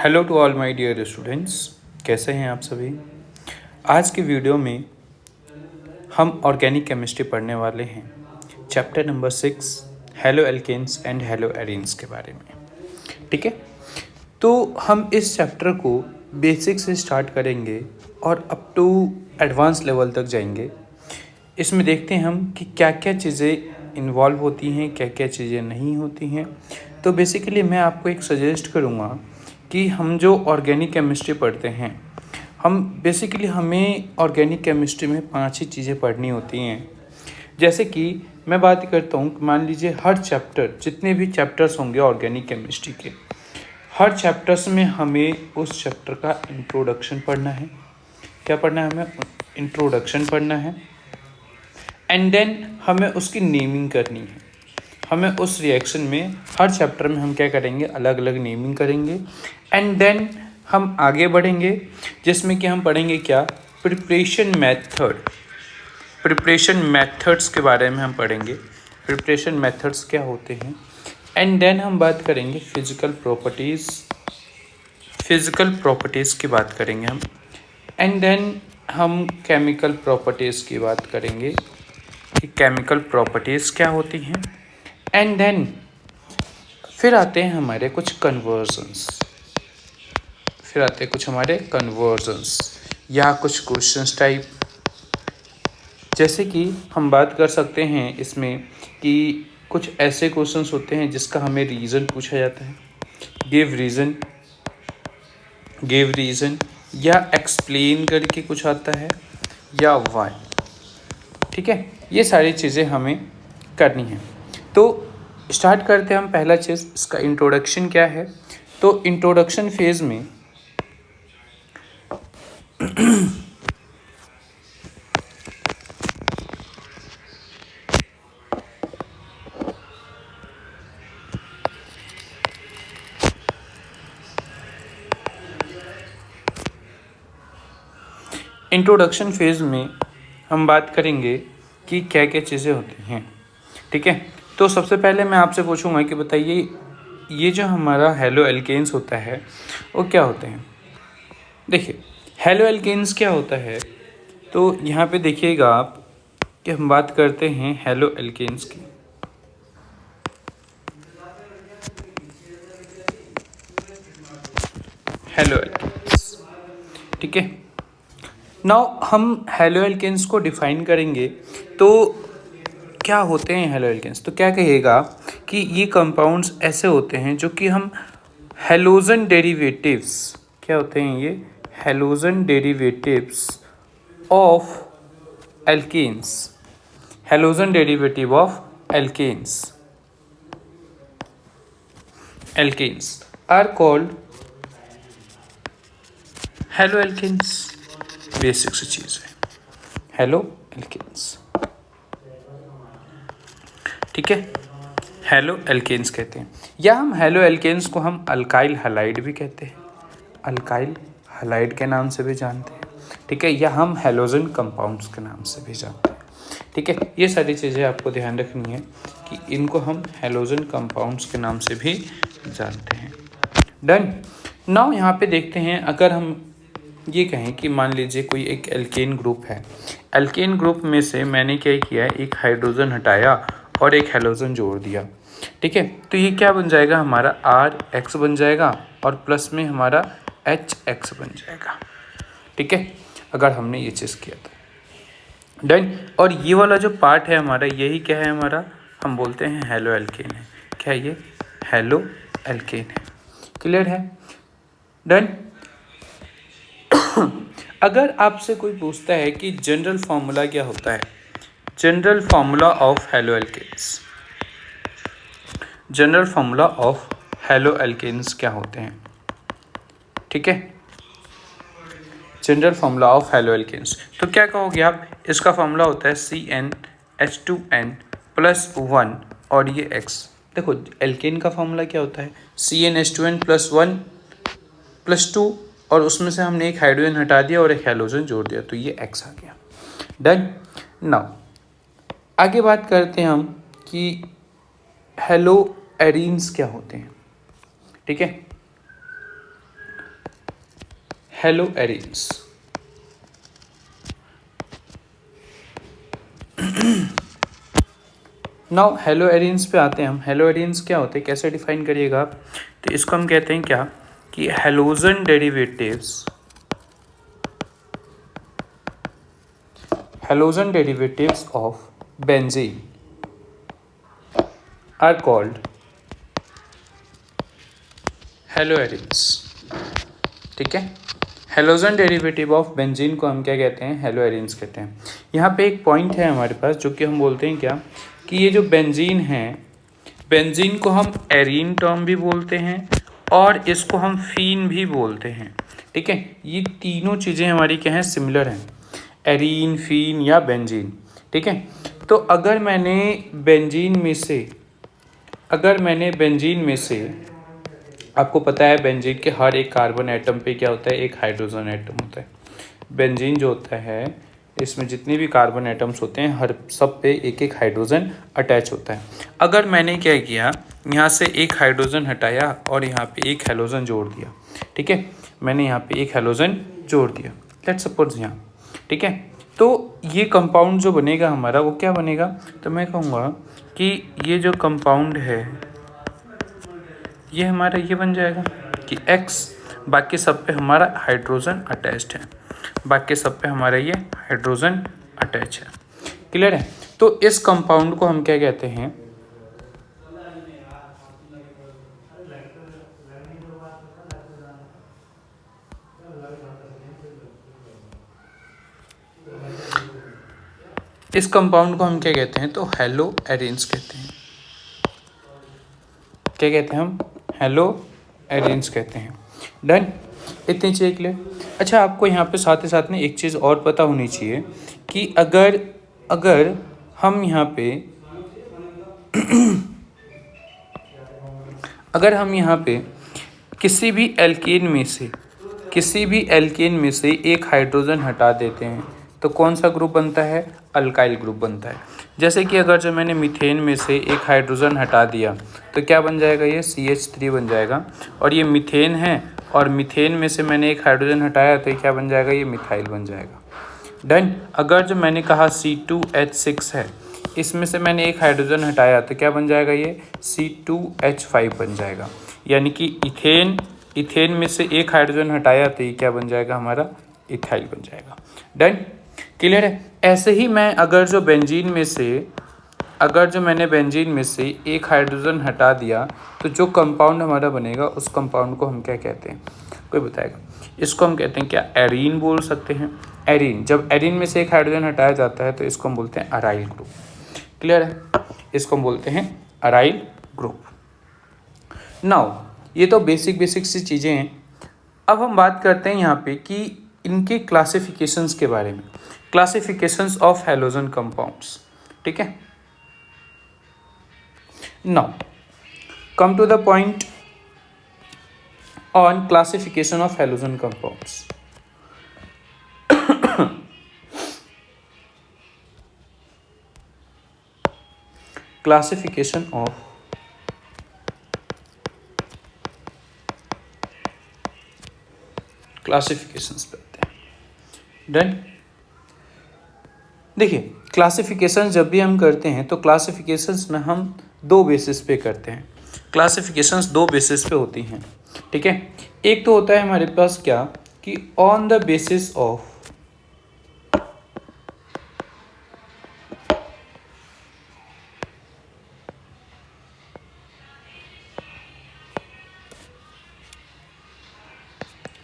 Hello to all my dear students, कैसे हैं आप सभी। आज की वीडियो में हम ऑर्गेनिक केमिस्ट्री पढ़ने वाले हैं। Chapter number 6 haloalkanes and haloarenes के बारे में। ठीक है, तो हम इस चैप्टर को बेसिक से स्टार्ट करेंगे और अप टू एडवांस लेवल तक जाएंगे। इसमें देखते हैं हम कि क्या क्या चीज़ें इन्वॉल्व होती हैं, क्या क्या चीज़ें नहीं होती हैं। तो बेसिकली मैं आपको एक सजेस्ट करूँगा कि हम जो ऑर्गेनिक केमिस्ट्री पढ़ते हैं, हमें ऑर्गेनिक केमिस्ट्री में 5 ही चीज़ें पढ़नी होती हैं। जैसे कि मैं बात करता हूँ, मान लीजिए हर चैप्टर, जितने भी चैप्टर्स होंगे ऑर्गेनिक केमिस्ट्री के, हर चैप्टर्स में हमें उस चैप्टर का इंट्रोडक्शन पढ़ना है। क्या पढ़ना है? हमें इंट्रोडक्शन पढ़ना है। एंड देन हमें उसकी नेमिंग करनी है। हमें उस रिएक्शन में हर चैप्टर में हम क्या करेंगे, अलग अलग नेमिंग करेंगे। एंड देन हम आगे बढ़ेंगे, जिसमें कि हम पढ़ेंगे क्या, प्रिपरेशन मेथड्स के बारे में हम पढ़ेंगे। प्रिपरेशन मेथड्स क्या होते हैं। एंड देन हम बात करेंगे फिजिकल प्रॉपर्टीज़ की बात करेंगे हम। एंड देन हम केमिकल प्रॉपर्टीज़ की बात करेंगे कि केमिकल प्रॉपर्टीज़ क्या होती हैं। एंड देन फिर आते हैं हमारे कुछ कन्वर्जन्स या कुछ क्वेश्चंस टाइप। जैसे कि हम बात कर सकते हैं इसमें कि कुछ ऐसे क्वेश्चंस होते हैं जिसका हमें रीज़न पूछा जाता है, गिव रीज़न या एक्सप्लेन करके कुछ आता है, या वाई। ठीक है, ये सारी चीज़ें हमें करनी है। तो स्टार्ट करते हैं हम। पहला चीज़, इसका इंट्रोडक्शन क्या है। तो इंट्रोडक्शन फेज़ में हम बात करेंगे कि क्या क्या चीज़ें होती हैं। ठीक है, तो सबसे पहले मैं आपसे पूछूंगा कि बताइए, ये जो हमारा हेलो एल्केन्स होता है वो क्या होते हैं। देखिए, हेलो एल्केन्स क्या होता है, तो यहाँ पे देखिएगा आप कि हम बात करते हैं हेलो एल्केन्स की। हेलो एल्केन्स, ठीक है। नाउ हम हेलो एल्केन्स को डिफाइन करेंगे। तो क्या होते हैं हेलो एल्केन्स, तो क्या कहिएगा कि ये कंपाउंड्स ऐसे होते हैं जो कि हम हेलोजन डेरिवेटिव्स, क्या होते हैं ये, halogen derivatives of alkanes, halogen derivative of alkanes are called halo alkanes. Basic सी चीज़ है हेलो एल्केन्स। ठीक है, हेलो एल्केन्स कहते हैं, या हम हेलो एल्केन्स को हम अल्काइल हलाइड भी कहते हैं, अल्काइल हलाइड के नाम से भी जानते हैं। ठीक है, या हम हेलोजन कंपाउंड्स के नाम से भी जानते हैं। ठीक है, ये सारी चीज़ें आपको ध्यान रखनी है कि इनको हम हेलोजन कंपाउंड्स के नाम से भी जानते हैं। डन। नाउ यहाँ पे देखते हैं, अगर हम ये कहें कि मान लीजिए कोई एक एल्केन ग्रुप है, एल्केन ग्रुप में से मैंने क्या किया, एक हाइड्रोजन हटाया और एक हेलोजन जोड़ दिया। ठीक है, तो ये क्या बन जाएगा, हमारा RX बन जाएगा और प्लस में हमारा HX बन जाएगा। ठीक है, अगर हमने ये चीज़ किया तो डन। और ये वाला जो पार्ट है हमारा, यही क्या है हमारा, हम बोलते हैं हेलो एल्केन है। क्या है ये, हेलो एल्केन है। क्लियर है, डन। अगर आपसे कोई पूछता है कि जनरल फॉर्मूला क्या होता है, general formula of haloalkanes, general formula of haloalkanes क्या होते हैं। ठीक है, general formula of haloalkanes, तो क्या कहोगे आप, इसका फॉर्मूला होता है CnH2n +1 और ये X। देखो, एल्केन का फॉर्मूला क्या होता है, CnH2n +1 +2 और उसमें से हमने एक हाइड्रोजन हटा दिया और एक हेलोजन जोड़ दिया, तो ये X आ गया। डन। नाउ आगे बात करते हैं हम कि हेलो एरीन्स क्या होते हैं। ठीक है, hello arenes. Now hello arenes पे आते हैं हम। हेलो एरिन्स क्या होते हैं, कैसे डिफाइन करिएगा आप? तो इसको हम कहते हैं क्या कि halogen derivatives, halogen derivatives of benzene are called haloarenes. ठीक है, हेलोजन डेरिवेटिव ऑफ बेंजीन को हम क्या कहते हैं, हेलो एरिन्स कहते हैं। यहाँ पे एक पॉइंट है हमारे पास जो कि हम बोलते हैं क्या कि ये जो बेंजीन है, बेंजीन को हम एरीन टर्म भी बोलते हैं और इसको हम फीन भी बोलते हैं। ठीक है, ये तीनों चीज़ें हमारी क्या हैं, सिमिलर हैं, एरीन, फीन या बेंजीन। ठीक है, तो अगर मैंने बेंजीन में से आपको पता है बेंजीन के हर एक कार्बन एटम पे क्या होता है, एक हाइड्रोजन एटम होता है। बेंजीन जो होता है इसमें जितने भी कार्बन एटम्स होते हैं हर सब पे एक एक हाइड्रोजन अटैच होता है। अगर मैंने क्या किया, यहाँ से एक हाइड्रोजन हटाया और यहाँ पे एक हेलोजन जोड़ दिया। ठीक है, मैंने यहाँ पे एक हेलोजन जोड़ दिया, लेट्स सपोज यहाँ। ठीक है, तो ये कंपाउंड जो बनेगा हमारा वो क्या बनेगा, तो मैं कहूँगा कि ये जो कंपाउंड है ये हमारा ये बन जाएगा कि X, बाकी सब पे हमारा हाइड्रोजन अटैच्ड है, बाकी सब पे हमारा ये हाइड्रोजन अटैच है। क्लियर है? तो इस कंपाउंड को हम क्या कहते हैं, इस कंपाउंड को हम क्या कहते हैं, तो हेलो एरिन्स कहते हैं। क्या कहते हैं हम, हेलो एरिन्स कहते हैं। डन, इतनी चीज़ें क्लियर। अच्छा, आपको यहाँ पे साथ ही साथ में एक चीज़ और पता होनी चाहिए कि अगर हम यहाँ पे अगर हम यहाँ पे किसी भी एल्केन में से एक हाइड्रोजन हटा देते हैं तो कौन सा ग्रुप बनता है, अल्काइल ग्रुप बनता है। जैसे कि अगर जो मैंने मीथेन में से एक हाइड्रोजन हटा दिया तो क्या बन जाएगा, ये CH3 बन जाएगा। और ये मीथेन है और मीथेन में से मैंने एक हाइड्रोजन हटाया तो ये क्या बन जाएगा, ये मिथाइल बन जाएगा। डन। अगर जो मैंने कहा C2H6 है, इसमें से मैंने एक हाइड्रोजन हटाया तो क्या बन जाएगा, ये C2H5 बन जाएगा। यानी कि इथेन में से एक हाइड्रोजन हटाया तो ये क्या बन जाएगा, हमारा इथाइल बन जाएगा। डन, क्लियर है? ऐसे ही मैं अगर जो मैंने बेंजीन में से एक हाइड्रोजन हटा दिया तो जो कंपाउंड हमारा बनेगा उस कंपाउंड को हम क्या कहते हैं, कोई बताएगा? इसको हम कहते हैं क्या, एरीन बोल सकते हैं। एरीन, जब एरीन में से एक हाइड्रोजन हटाया जाता है तो इसको हम बोलते हैं अराइल ग्रुप। क्लियर है? इसको हम बोलते हैं अराइल ग्रुप। नाउ ये तो बेसिक सी चीज़ें हैं। अब हम बात करते हैं यहाँ पे कि इनके क्लासिफिकेशंस के बारे में, क्लासिफिकेशंस ऑफ हैलोजन कंपाउंड्स। ठीक है, now come to the point on classification of halogen compounds. Classification of classifications पे आते हैं। डन। देखिए, क्लासिफिकेशन जब भी हम करते हैं तो क्लासिफिकेशंस में हम दो बेसिस पे करते हैं। क्लासिफिकेशंस दो बेसिस पे होती हैं। ठीक है, एक तो होता है हमारे पास क्या कि ऑन द बेसिस ऑफ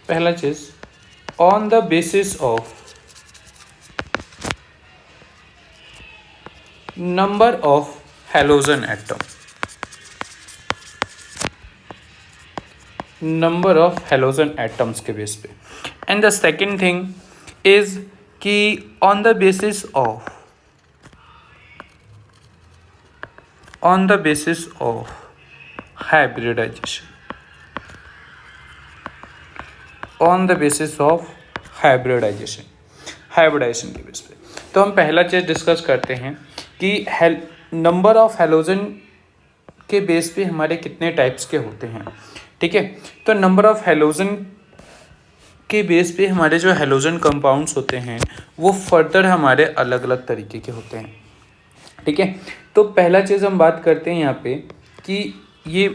पहला चीज on the basis of number of halogen atom, number of halogen atoms के बेस पे। And the second thing is कि on the basis of hybridization, on the basis of hybridization के base पे। तो हम पहला चीज डिस्कस करते हैं कि नंबर ऑफ हैलोजन के बेस पे हमारे कितने टाइप्स के होते हैं। ठीक है, तो नंबर ऑफ हैलोजन के बेस पे हमारे जो हेलोजन कंपाउंड्स होते हैं वो फर्दर हमारे अलग अलग तरीके के होते हैं। ठीक है, तो पहला चीज़ हम बात करते हैं यहाँ पे कि ये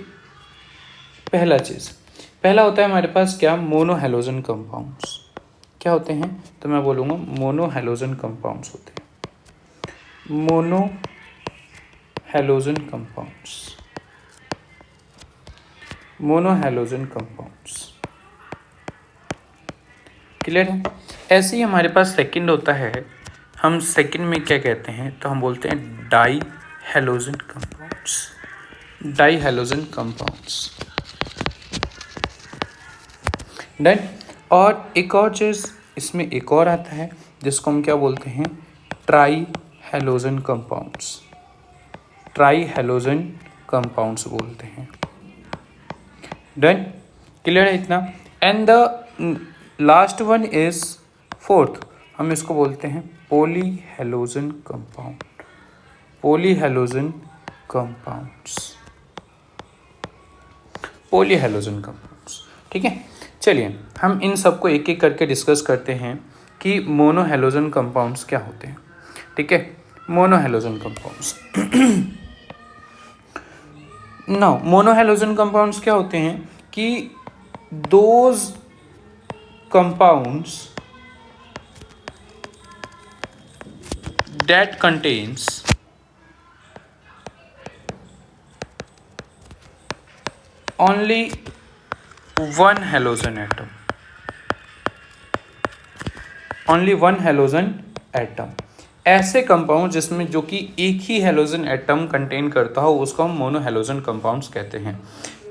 पहला होता है हमारे पास क्या, मोनो हेलोजन कंपाउंड्स। क्या होते हैं, तो मैं बोलूँगा मोनो हेलोजन कंपाउंड्स होते हैं, mono halogen compounds, mono halogen compounds. Clear है। ऐसे ही हमारे पास सेकंड होता है, हम सेकंड में क्या कहते हैं, तो हम बोलते हैं die halogen compounds, die halogen compounds. Done. और एक और चीज़ इसमें एक और आता है जिसको हम क्या बोलते हैं, try halogen compounds, try halogen compounds बोलते हैं। डन, क्लियर है इतना। And the last one is fourth, हम इसको बोलते हैं poly halogen compound, poly halogen compounds, poly halogen compounds. ठीक है, चलिए हम इन सबको एक एक करके डिस्कस करते हैं कि मोनो हेलोजन कंपाउंड्स क्या होते हैं। ठीक है, mono halogen compounds. Now mono halogen compounds क्या होते हैं कि those compounds that contains only one halogen atom, only one halogen atom। ऐसे कंपाउंड जिसमें जो कि एक ही हेलोजन एटम कंटेन करता हो उसको हम मोनो हेलोजन कंपाउंड्स कहते हैं।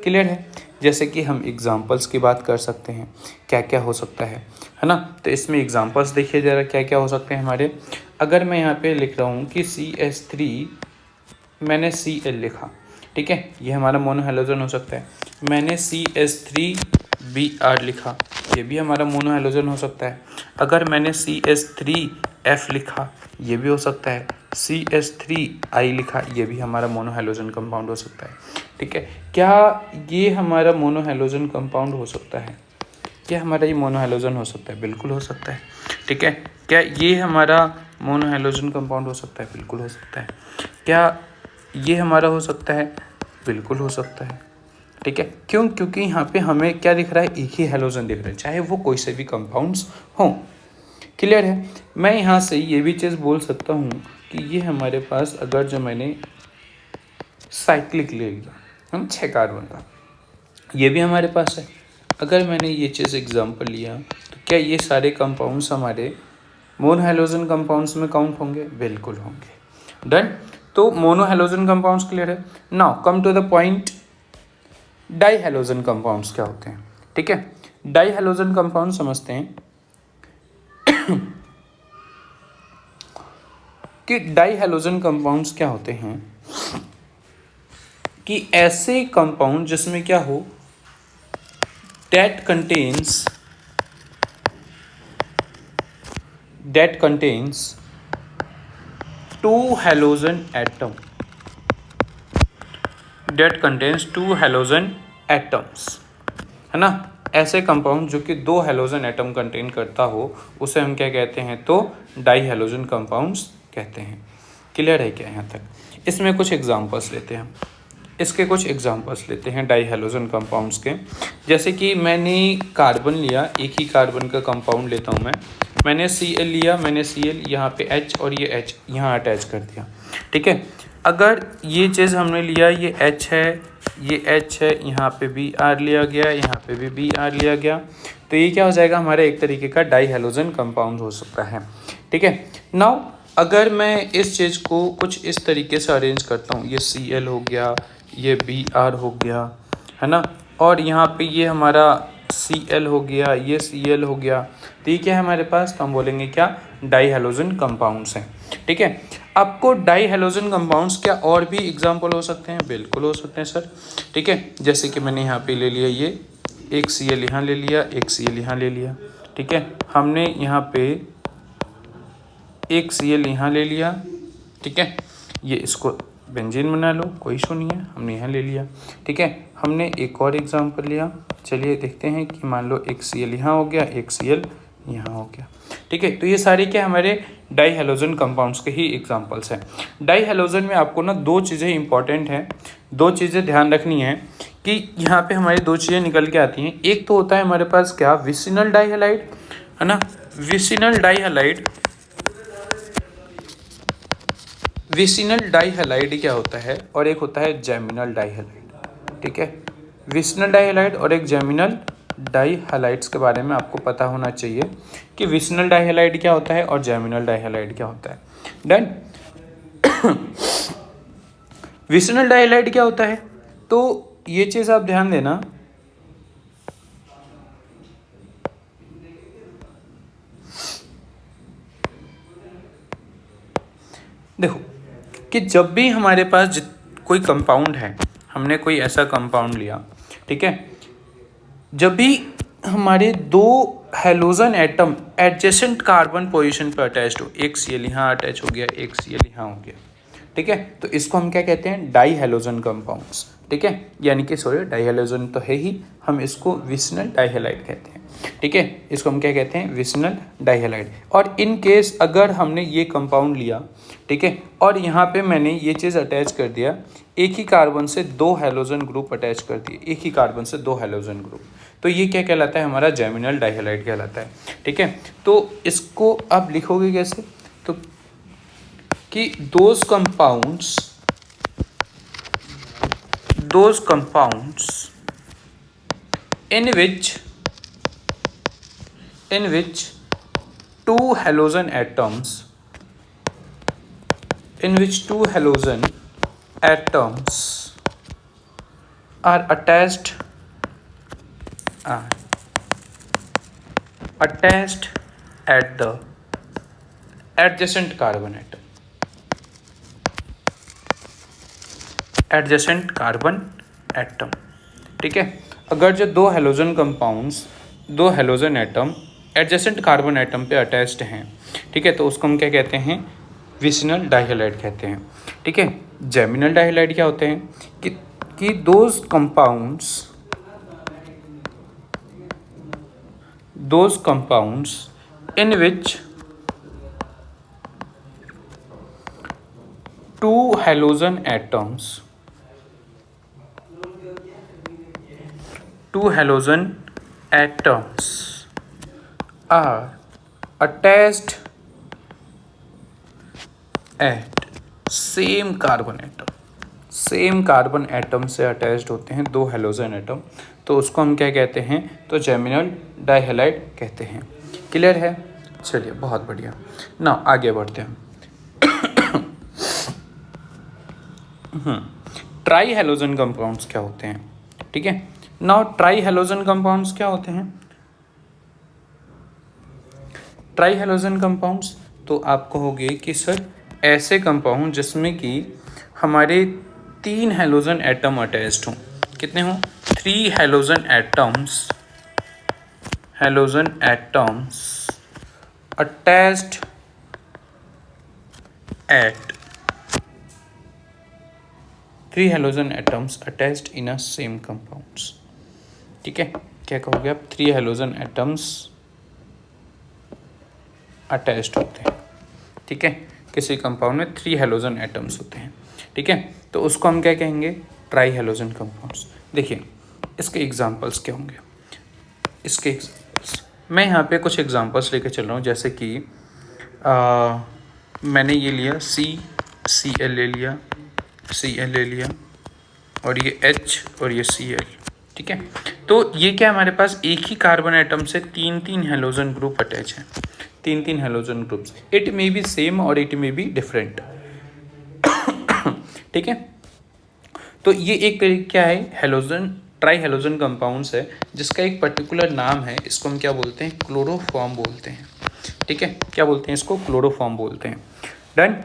क्लियर है। जैसे कि हम एग्जांपल्स की बात कर सकते हैं, क्या क्या हो सकता है ना। तो इसमें एग्जांपल्स देखिए ज़रा क्या क्या हो सकते हैं हमारे। अगर मैं यहाँ पे लिख रहा हूँ कि CH3, मैंने Cl लिखा, ठीक है, ये हमारा मोनो हेलोजन हो सकता है। मैंने CH3Br लिखा, ये भी हमारा मोनो हेलोजन हो सकता है। अगर मैंने CH3F लिखा, ये भी हो सकता है। CH3I लिखा, ये भी हमारा मोनो हेलोजन कंपाउंड हो सकता है। ठीक है, क्या ये हमारा मोनो हेलोजन कंपाउंड हो सकता है? क्या हमारा ये मोनो हेलोजन हो सकता है? बिल्कुल हो सकता है। ठीक है, क्या ये हमारा मोनो हेलोजन कंपाउंड हो सकता है? बिल्कुल हो सकता है। क्या ये हमारा हो सकता है? बिल्कुल हो सकता है। ठीक है, क्यों? क्योंकि यहाँ पे हमें क्या दिख रहा है, एक ही हेलोजन दिख रहा है, चाहे वो कोई से भी कंपाउंड्स हों। क्लियर है। मैं यहाँ से ये भी चीज़ बोल सकता हूँ कि ये हमारे पास अगर जो मैंने साइक्लिक ले लिया, हम 6 कार्बन का, ये भी हमारे पास है। अगर मैंने ये चीज़ एग्जांपल लिया तो क्या ये सारे कंपाउंड्स हमारे मोनो हेलोजन कंपाउंड्स में काउंट होंगे? बिल्कुल होंगे। डन। तो मोनो हेलोजन कंपाउंड्स क्लियर है। Now come to the point, dihalogen compounds क्या होते हैं? ठीक है, डाई हेलोजन कंपाउंड समझते हैं कि डाई हेलोजन कंपाउंड्स क्या होते हैं कि ऐसे कंपाउंड जिसमें क्या हो, that contains two halogen atom, that contains two halogen atoms, है ना। ऐसे कंपाउंड जो कि 2 हेलोजन एटम कंटेन करता हो उसे हम क्या कहते हैं? तो डाई हेलोजन कंपाउंड्स कहते हैं। क्लियर है क्या यहाँ तक? इसमें कुछ एग्जांपल्स लेते हैं, इसके कुछ एग्जांपल्स लेते हैं डाई हेलोजन कंपाउंड्स के। जैसे कि मैंने कार्बन लिया, एक ही कार्बन का कंपाउंड लेता हूँ मैंने Cl लिया, मैंने Cl यहाँ पे H और ये H यहाँ अटैच कर दिया। ठीक है, अगर ये चीज़ हमने लिया, ये H है, ये H है, यहाँ पे Br लिया गया, यहाँ पे भी Br लिया गया, तो ये क्या हो जाएगा? हमारा एक तरीके का डाई हेलोजन कंपाउंड हो सकता है। ठीक है, नाउ अगर मैं इस चीज़ को कुछ इस तरीके से अरेंज करता हूँ, ये Cl हो गया, ये Br हो गया, है ना, और यहाँ पे ये हमारा Cl हो गया, ये Cl हो गया, तो ये क्या है हमारे पास? तो हम बोलेंगे क्या? डाई हेलोजन कंपाउंड्स हैं। ठीक है, आपको डाई हेलोजन कंपाउंड्स क्या और भी एग्जांपल हो सकते हैं? बिल्कुल हो सकते हैं सर। ठीक है, जैसे कि मैंने यहाँ पे ले लिया, ये एक Cl यहाँ ले लिया, एक Cl यहाँ ले लिया। ठीक है, हमने यहाँ पे एक Cl यहाँ ले लिया। ठीक है, ये इसको बेंजीन बना लो, कोई इशू नहीं है, हमने यहाँ ले लिया। ठीक है, हमने एक और एग्जांपल लिया, चलिए देखते हैं कि मान लो एक Cl यहाँ हो गया, एक Cl यहाँ हो गया। ठीक है, तो ये सारे क्या हमारे डाई हेलोजन कंपाउंड्स के ही एग्जांपल्स हैं। डाई हेलोजन में आपको ना दो चीज़ें इंपॉर्टेंट हैं, दो चीज़ें ध्यान रखनी है कि यहाँ पे हमारी दो चीज़ें निकल के आती हैं। एक तो होता है हमारे पास क्या, विसिनल डाईहैलाइड, है ना। विसिनल डाईहैलाइड क्या होता है, और एक होता है जेमिनल डाईहैलाइड। ठीक है, विसिनल डाईहैलाइड और एक जेमिनल डाईहैलाइड्स के बारे में आपको पता होना चाहिए कि विसिनल डाईहैलाइड क्या होता है और जेमिनल डाईहैलाइड क्या होता है। डन। विसिनल डाईहैलाइड क्या होता है, तो ये चीज़ आप ध्यान देना, देखो कि जब भी हमारे पास कोई कंपाउंड है, हमने कोई ऐसा कंपाउंड लिया, ठीक है, जब भी हमारे दो halogen atom adjacent carbon position पर अटैच्ड हो, एक Cl यहाँ अटैच हो गया, एक Cl यहाँ हो गया, ठीक है, तो इसको हम क्या कहते हैं, डाई हेलोजन कंपाउंड्स। ठीक है, यानी कि सॉरी डाई हेलोजन तो है ही, हम इसको विसिनल डाईहैलाइड कहते हैं। ठीक है, इसको हम क्या कहते हैं, विसिनल डाईहैलाइड। और इन केस अगर हमने ये कंपाउंड लिया, ठीक है, और यहाँ पे मैंने ये चीज़ अटैच कर दिया, एक ही कार्बन से दो हेलोजन ग्रुप अटैच कर दिए, एक ही कार्बन से दो हेलोजन ग्रुप, तो ये क्या कहलाता है, हमारा जेमिनल डाईहैलाइड कहलाता है। ठीक है, तो इसको आप लिखोगे कैसे, तो कि those compounds in which two halogen atoms are attached at the adjacent carbon atom, ठीक है, अगर जो दो halogen atom adjacent carbon atom पे अटैच्ड हैं, ठीक है, तो उसको हम क्या कहते हैं, विसिनल डाईहैलाइड कहते हैं। ठीक है, जेमिनल डाईहैलाइड क्या होते हैं कि those compounds in which two halogen atoms are attached at same carbon atom से अटैच्ड होते हैं दो हेलोजन एटम, तो उसको हम क्या कहते हैं, तो जेमिनल डाईहैलाइड कहते हैं। क्लियर है, चलिए बहुत बढ़िया। ना आगे बढ़ते हैं। ट्राई हेलोजन कंपाउंड्स क्या होते हैं, ठीक है। नाउ ट्राई हेलोजन कंपाउंड्स क्या होते हैं, ट्राई हेलोजन कंपाउंड्स तो आप कहोगे कि सर ऐसे कंपाउंड जिसमें कि हमारे तीन हेलोजन एटम अटैच्ड हों, कितने हों, 3 halogen atoms attached eight 3 halogen atoms attached इन अ सेम कंपाउंड्स। ठीक है, क्या कहोगे आप, 3 हेलोजन एटम्स अटैच्ड होते हैं। ठीक है, किसी कंपाउंड में 3 हेलोजन एटम्स होते हैं। ठीक है, तो उसको हम क्या कहेंगे, ट्राई हेलोजन कंपाउंड्स। देखिए इसके एग्जांपल्स क्या होंगे, इसके एग्जांपल्स मैं यहाँ पे कुछ एग्जांपल्स लेके चल रहा हूँ, जैसे कि मैंने ये लिया Cl ले लिया, Cl ले लिया, और ये H और ये Cl। ठीक है, तो ये क्या हमारे पास एक ही कार्बन एटम से 3 हेलोजन ग्रुप अटैच हैं, 3 halogen groups. It may be same और इट मे बी डिफरेंट। ठीक है, तो ये एक क्या है, ट्राई हेलोजन कंपाउंड्स है, जिसका एक पर्टिकुलर नाम है, इसको हम क्या बोलते हैं, क्लोरोफॉर्म बोलते हैं। ठीक है, क्या बोलते हैं इसको, क्लोरोफॉर्म बोलते हैं। डन।